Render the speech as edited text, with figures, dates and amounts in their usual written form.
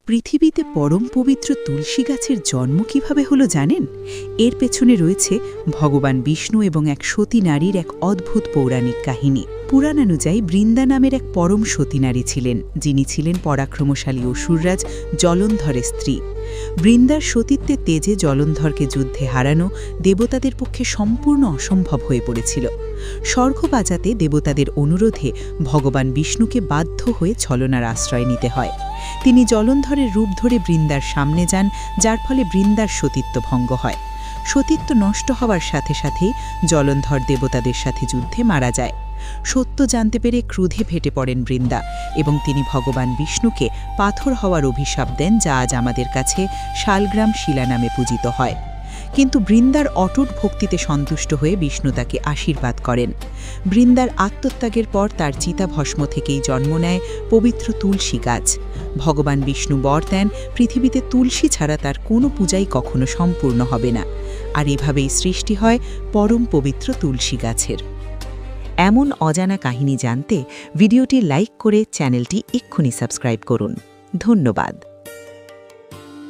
পৃথিবীতে পরম পবিত্র তুলসী গাছের জন্ম কিভাবে হলো জানেন? এর পেছনে রয়েছে ভগবান বিষ্ণু এবং এক সতী নারীর এক অদ্ভুত পৌরাণিক কাহিনী। পুরাণানুযায়ী বৃন্দা নামের এক পরম সতী নারী ছিলেন, যিনি ছিলেন পরাক্রমশালী অসুররাজ জলন্ধরের স্ত্রী। বৃন্দার সতীত্বের তেজে জলন্ধরকে যুদ্ধে হারানো দেবতাদের পক্ষে সম্পূর্ণ অসম্ভব হয়ে পড়েছিল। স্বর্গ বাজাতে দেবতাদের অনুরোধে ভগবান বিষ্ণুকে বাধ্য হয়ে ছলনার আশ্রয় নিতে হয়। তিনি জলন্ধরের রূপ ধরে বৃন্দার সামনে যান, যার ফলে বৃন্দার সতীত্ব ভঙ্গ হয়। সতীত্ব নষ্ট হওয়ার সাথে সাথেই জলন্ধর দেবতাদের সাথে যুদ্ধে মারা যায়। সত্য জানতে পেরে ক্রোধে ফেটে পড়েন বৃন্দা এবং তিনি ভগবান বিষ্ণুকে পাথর হওয়ার অভিশাপ দেন, যা আজ আমাদের কাছে শালগ্রাম শিলা নামে পূজিত হয়। কিন্তু বৃন্দার অটুট ভক্তিতে সন্তুষ্ট হয়ে বিষ্ণু তাকে আশীর্বাদ করেন। বৃন্দার আত্মত্যাগের পর তার চিতাভস্ম থেকেই জন্ম নেয় পবিত্র তুলসী গাছ। ভগবান বিষ্ণু বর দেন, পৃথিবীতে তুলসী ছাড়া তার কোনো পূজাই কখনো সম্পূর্ণ হবে না। আর এভাবেই সৃষ্টি হয় পরম পবিত্র তুলসী গাছের। এমন অজানা কাহিনী জানতে ভিডিওটি লাইক করে চ্যানেলটি এক্ষুনি সাবস্ক্রাইব করুন। ধন্যবাদ।